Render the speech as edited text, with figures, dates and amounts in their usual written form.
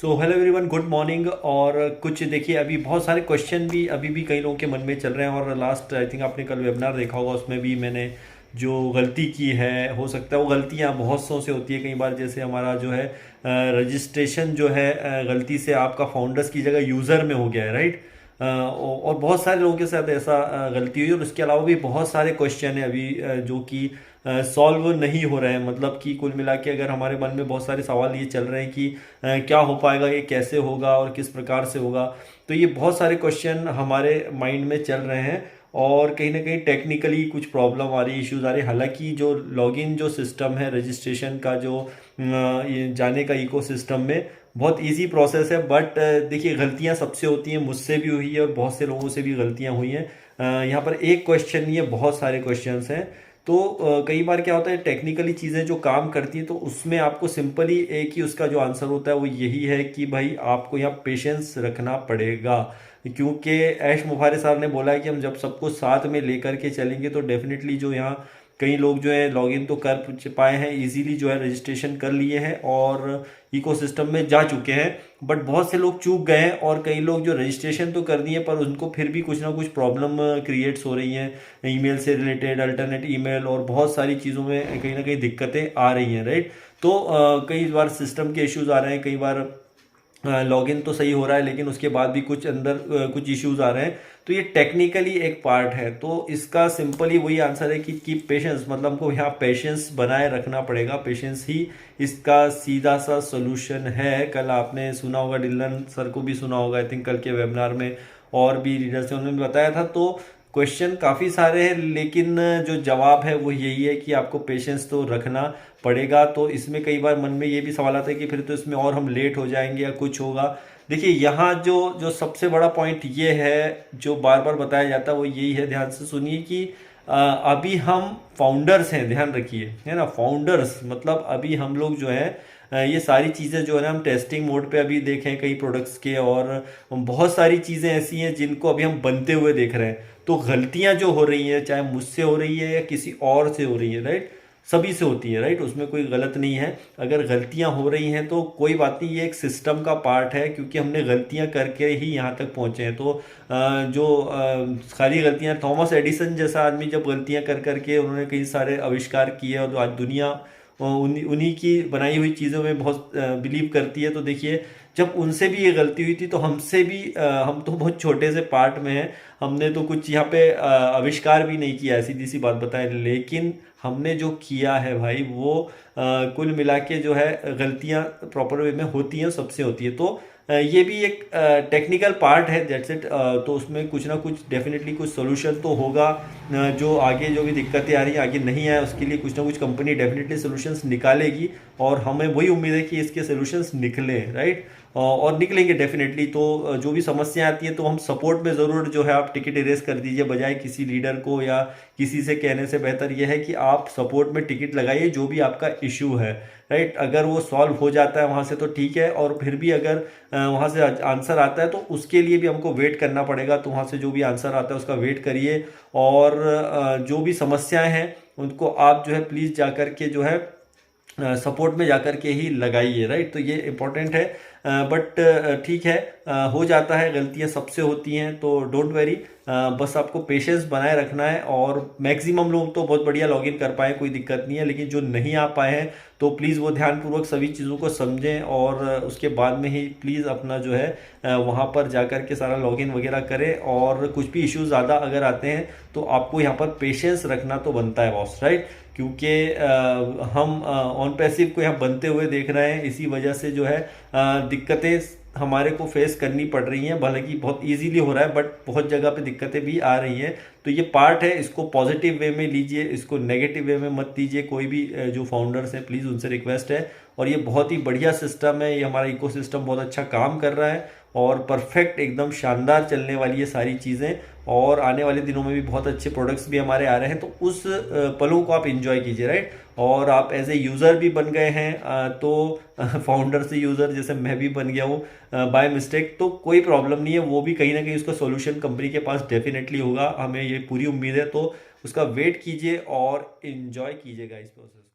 So hello everyone, good morning. और कुछ देखिए, अभी बहुत सारे क्वेश्चन भी अभी भी कई लोगों के मन में चल रहे हैं। और लास्ट आई थिंक आपने कल वेबिनार देखा होगा, उसमें भी मैंने जो गलती की है, हो सकता है वो गलतियां बहुत सौ से होती है कई बार। जैसे हमारा जो है रजिस्ट्रेशन जो है गलती से आपका फाउंडर्स की जगह यूज़र में हो गया है, राइट। और बहुत सारे लोगों के साथ ऐसा गलती हुई। और उसके अलावा भी बहुत सारे क्वेश्चन हैं अभी जो कि सॉल्व नहीं हो रहे हैं। मतलब कि कुल मिला के अगर हमारे मन में बहुत सारे सवाल ये चल रहे हैं कि क्या हो पाएगा, ये कैसे होगा और किस प्रकार से होगा, तो ये बहुत सारे क्वेश्चन हमारे माइंड में चल रहे हैं। और कहीं ना कहीं टेक्निकली कुछ प्रॉब्लम आ रही, इश्यूज आ रही। हालांकि जो लॉगिन जो सिस्टम है रजिस्ट्रेशन का, जो ये जाने का इको सिस्टम में, बहुत इजी प्रोसेस है। बट देखिए, गलतियां सबसे होती हैं, मुझसे भी हुई है और बहुत से लोगों से भी गलतियां हुई हैं। यहाँ पर एक क्वेश्चन नहीं है, बहुत सारे क्वेश्चंस हैं। तो कई बार क्या होता है, टेक्निकली चीज़ें जो काम करती हैं तो उसमें आपको सिंपली एक ही उसका जो आंसर होता है वो यही है कि भाई आपको यहाँ पेशेंस रखना पड़ेगा। क्योंकि ऐश मुफारे साहब ने बोला है कि हम जब सबको साथ में लेकर के चलेंगे तो डेफिनेटली जो यहाँ कई लोग जो है लॉगिन तो कर पाए हैं, इजीली जो है रजिस्ट्रेशन कर लिए हैं और इकोसिस्टम में जा चुके हैं। बट बहुत से लोग चूक गए हैं और कई लोग जो रजिस्ट्रेशन तो कर दिए पर उनको फिर भी कुछ ना कुछ प्रॉब्लम क्रिएट्स हो रही हैं, ईमेल से रिलेटेड, अल्टरनेट ईमेल और बहुत सारी चीज़ों में कहीं ना कहीं दिक्कतें आ रही हैं, राइट। तो कई बार सिस्टम के इश्यूज आ रहे हैं, कई बार लॉगिन तो सही हो रहा है लेकिन उसके बाद भी कुछ अंदर कुछ इश्यूज आ रहे हैं। तो ये टेक्निकली एक पार्ट है। तो इसका सिंपली वही आंसर है कि कीप पेशेंस। मतलब हमको यहाँ पेशेंस बनाए रखना पड़ेगा। पेशेंस ही इसका सीधा सा सोल्यूशन है। कल आपने सुना होगा, डिलन सर को भी सुना होगा आई थिंक कल के वेबिनार में, और भी रीडर्स ने, उन्होंने बताया था। तो क्वेश्चन काफ़ी सारे हैं लेकिन जो जवाब है वो यही है कि आपको पेशेंस तो रखना पड़ेगा। तो इसमें कई बार मन में ये भी सवाल आता है कि फिर तो इसमें और हम लेट हो जाएंगे या कुछ होगा। देखिए, यहाँ जो जो सबसे बड़ा पॉइंट ये है जो बार बार बताया जाता है वो यही है, ध्यान से सुनिए, कि अभी हम फाउंडर्स हैं, ध्यान रखिए, है ना। फाउंडर्स मतलब अभी हम लोग जो है ये सारी चीज़ें जो है ना हम टेस्टिंग मोड पे अभी देखें कई प्रोडक्ट्स के, और बहुत सारी चीज़ें ऐसी हैं जिनको अभी हम बनते हुए देख रहे हैं। तो गलतियां जो हो रही हैं, चाहे मुझसे हो रही है या किसी और से हो रही है, राइट, सभी से होती है, राइट, उसमें कोई गलत नहीं है। अगर गलतियां हो रही हैं तो कोई बात नहीं, ये एक सिस्टम का पार्ट है क्योंकि हमने गलतियां करके ही यहाँ तक पहुंचे हैं। तो सारी गलतियां, थॉमस एडिसन जैसा आदमी जब गलतियां कर करके उन्होंने कई सारे आविष्कार किए और आज दुनिया उन्हीं की बनाई हुई चीज़ों में बहुत बिलीव करती है। तो देखिए, जब उनसे भी ये गलती हुई थी तो हमसे भी हम तो बहुत छोटे से पार्ट में हैं, हमने तो कुछ यहाँ पे आविष्कार भी नहीं किया है, सीधी सी बात बताएं। लेकिन हमने जो किया है भाई वो कुल मिला के जो है गलतियाँ प्रॉपर वे में होती हैं, सबसे होती है। तो ये भी एक टेक्निकल पार्ट है, दैट्स इट। तो उसमें कुछ ना कुछ डेफिनेटली कुछ सोल्यूशन तो होगा। जो आगे जो भी दिक्कतें आ रही हैं, आगे नहीं आए उसके लिए कुछ ना कुछ कंपनी डेफिनेटली सोल्यूशंस निकालेगी। और हमें वही उम्मीद है कि इसके सोल्यूशंस निकले, राइट, और निकलेंगे डेफिनेटली। तो जो भी समस्या आती है तो हम सपोर्ट में ज़रूर जो है आप टिकट इरेज कर दीजिए, बजाय किसी लीडर को या किसी से कहने से बेहतर यह है कि आप सपोर्ट में टिकट लगाइए जो भी आपका इशू है, राइट। अगर वो सॉल्व हो जाता है वहाँ से तो ठीक है, और फिर भी अगर वहाँ से आंसर आता है तो उसके लिए भी हमको वेट करना पड़ेगा। तो वहाँ से जो भी आंसर आता है उसका वेट करिए, और जो भी समस्याएं हैं उनको आप जो है प्लीज़ जा कर के जो है सपोर्ट में जाकर के ही लगाइए, राइट। तो ये इम्पोर्टेंट है। बट ठीक है, हो जाता है, गलतियां सबसे होती हैं, तो डोंट वेरी। बस आपको पेशेंस बनाए रखना है। और मैक्सिमम लोग तो बहुत बढ़िया लॉगिन कर पाए, कोई दिक्कत नहीं है, लेकिन जो नहीं आ पाए हैं तो प्लीज़ वो ध्यानपूर्वक सभी चीज़ों को समझें और उसके बाद में ही प्लीज़ अपना जो है वहाँ पर जाकर के सारा लॉगिन वगैरह करें। और कुछ भी इश्यूज ज़्यादा अगर आते हैं तो आपको यहाँ पर पेशेंस रखना तो बनता है बॉस, राइट। क्योंकि हम ऑन पैसिव को यहाँ बनते हुए देख रहे हैं, इसी वजह से जो है दिक्कतें हमारे को फेस करनी पड़ रही हैं। भले कि बहुत इजीली हो रहा है बट बहुत जगह पे दिक्कतें भी आ रही हैं। तो ये पार्ट है, इसको पॉजिटिव वे में लीजिए, इसको नेगेटिव वे में मत लीजिए। कोई भी जो फाउंडर्स हैं प्लीज़ उनसे रिक्वेस्ट है। और ये बहुत ही बढ़िया सिस्टम है, ये हमारा इकोसिस्टम बहुत अच्छा काम कर रहा है और परफेक्ट एकदम शानदार चलने वाली है सारी चीज़ें। और आने वाले दिनों में भी बहुत अच्छे प्रोडक्ट्स भी हमारे आ रहे हैं। तो उस पलों को आप इंजॉय कीजिए, राइट। और आप एज ए यूज़र भी बन गए हैं तो फाउंडर से यूज़र जैसे मैं भी बन गया हूँ बाय मिस्टेक, तो कोई प्रॉब्लम नहीं है। वो भी कहीं ना कहीं उसका सॉल्यूशन कंपनी के पास डेफिनेटली होगा, हमें ये पूरी उम्मीद है। तो उसका वेट कीजिए और इन्जॉय कीजिएगा इस प्रोसेस।